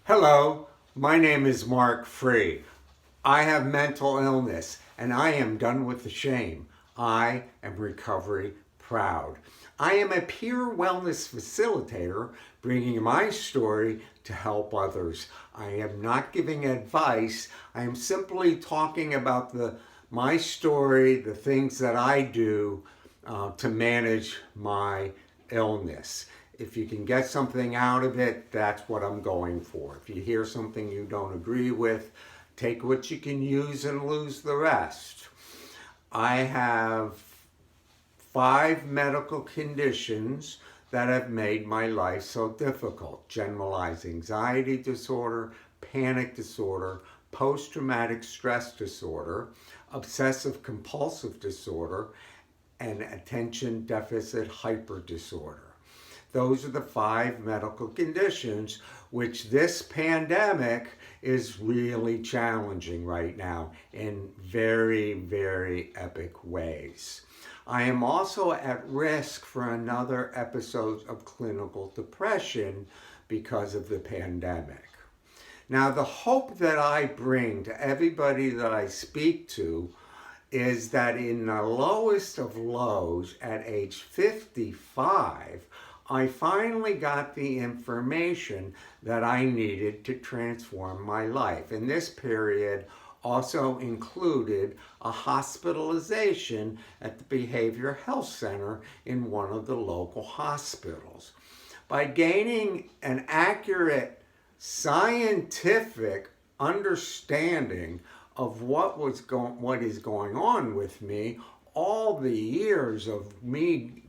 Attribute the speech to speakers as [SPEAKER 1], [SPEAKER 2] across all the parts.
[SPEAKER 1] Hello, my name is Mark Freeh. I have mental illness and I am done with the shame. I am recovery proud. I am a peer wellness facilitator bringing my story to help others. I am not giving advice. I am simply talking about my story, the things that I do to manage my illness. If you can get something out of it, that's what I'm going for. If you hear something you don't agree with, take what you can use and lose the rest. I have 5 medical conditions that have made my life so difficult: generalized anxiety disorder, panic disorder, post traumatic stress disorder, obsessive compulsive disorder, and attention deficit hyper disorder. Those are the 5 medical conditions which this pandemic is really challenging right now in very, very epic ways. I am also at risk for another episode of clinical depression because of the pandemic. Now, the hope that I bring to everybody that I speak to is that in the lowest of lows at age 55, I finally got the information that I needed to transform my life. And this period also included a hospitalization at the Behavioral Health Center in one of the local hospitals. By gaining an accurate scientific understanding of what is going on with me, all the years of me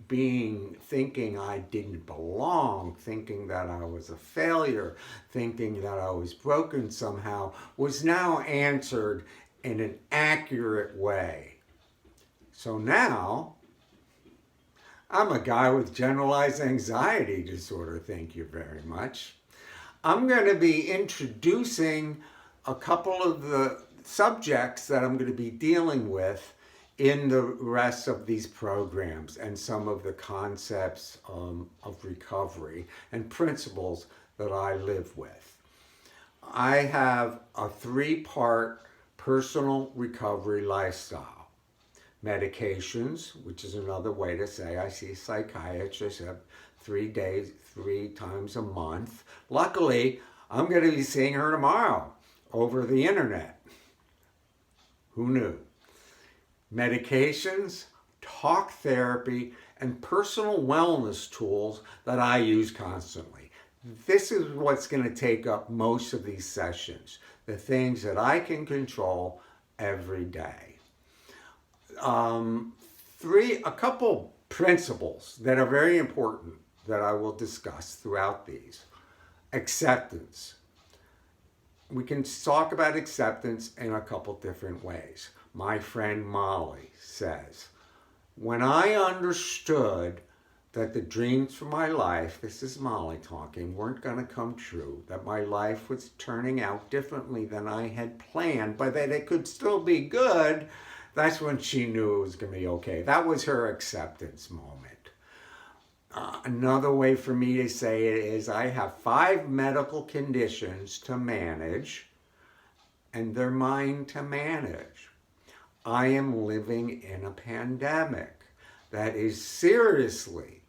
[SPEAKER 1] thinking I didn't belong, thinking that I was a failure, thinking that I was broken somehow, was now answered in an accurate way. So now I'm a guy with generalized anxiety disorder, thank you very much. I'm going to be introducing a couple of the subjects that I'm going to be dealing with in the rest of these programs, and some of the concepts of recovery and principles that I live with. I have a 3-part personal recovery lifestyle. Medications, which is another way to say I see a psychiatrist 3 times a month. Luckily, I'm going to be seeing her tomorrow over the internet. Who knew? Medications, talk therapy, and personal wellness tools that I use constantly. This is what's going to take up most of these sessions, the things that I can control every day. A couple principles that are very important that I will discuss throughout these. Acceptance. We can talk about acceptance in a couple different ways. My friend Molly says, when I understood that the dreams for my life, this is Molly talking, weren't going to come true, that my life was turning out differently than I had planned, but that it could still be good, that's when she knew it was going to be okay. That was her acceptance moment. Another way for me to say it is I have 5 medical conditions to manage, and they're mine to manage. I am living in a pandemic that is seriously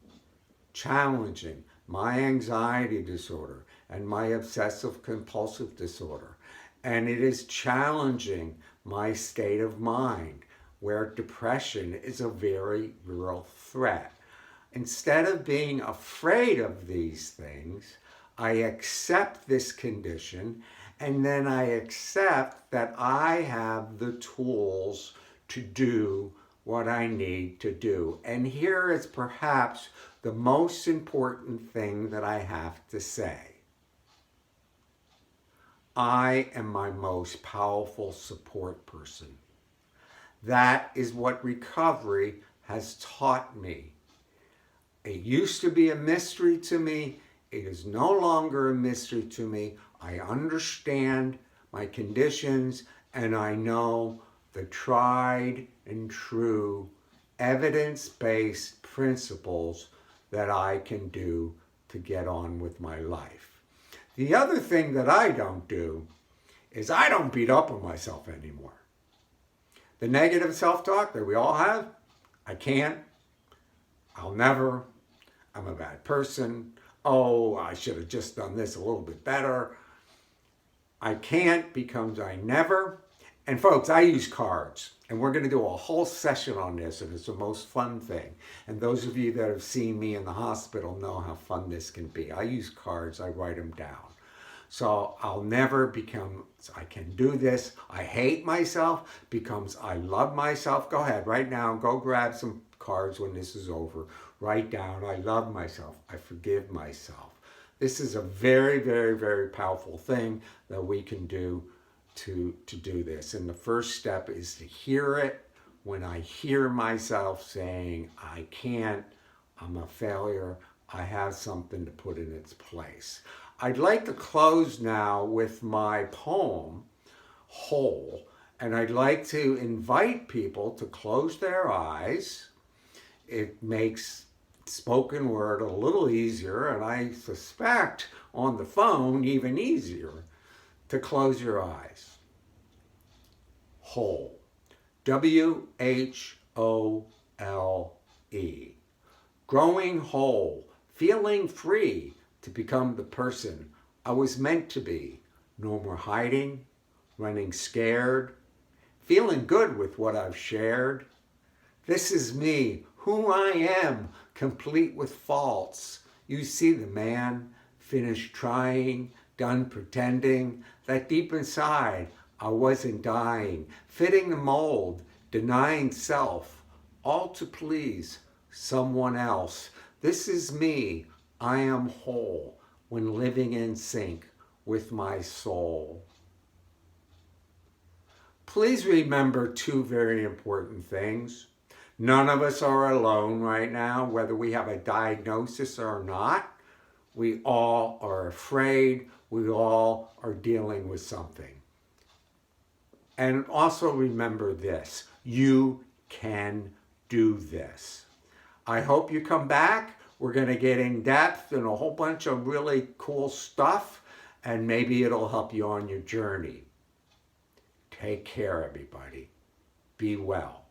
[SPEAKER 1] challenging my anxiety disorder and my obsessive compulsive disorder. And it is challenging my state of mind, where depression is a very real threat. Instead of being afraid of these things, I accept this condition, and then I accept that I have the tools to do what I need to do. And here is perhaps the most important thing that I have to say. I am my most powerful support person. That is what recovery has taught me. It used to be a mystery to me. It is no longer a mystery to me. I understand my conditions, and I know the tried and true evidence-based principles that I can do to get on with my life. The other thing that I don't do is I don't beat up on myself anymore. The negative self-talk that we all have, I can't, I'll never, I'm a bad person, oh, I should have just done this a little bit better. I can't becomes I never. And folks, I use cards. And we're going to do a whole session on this, and it's the most fun thing. And those of you that have seen me in the hospital know how fun this can be. I use cards, I write them down. So I'll never become, I can do this. I hate myself becomes I love myself. Go ahead right now, go grab some cards when this is over. Write down, I love myself. I forgive myself. This is a very, very, very powerful thing that we can do to do this. And the first step is to hear it. When I hear myself saying, I can't, I'm a failure, I have something to put in its place. I'd like to close now with my poem, Whole, and I'd like to invite people to close their eyes. It makes spoken word a little easier, and I suspect on the phone even easier, to close your eyes. Whole. W-H-O-L-E. Growing whole, feeling free to become the person I was meant to be. No more hiding, running scared, feeling good with what I've shared. This is me, who I am, complete with faults. You see the man, finished trying, done pretending, that deep inside I wasn't dying, fitting the mold, denying self, all to please someone else. This is me, I am whole, when living in sync with my soul. Please remember two very important things. None of us are alone right now, whether we have a diagnosis or not. We all are afraid. We all are dealing with something. And also remember this, you can do this. I hope you come back. We're going to get in depth and a whole bunch of really cool stuff, and maybe it'll help you on your journey. Take care, everybody. Be well.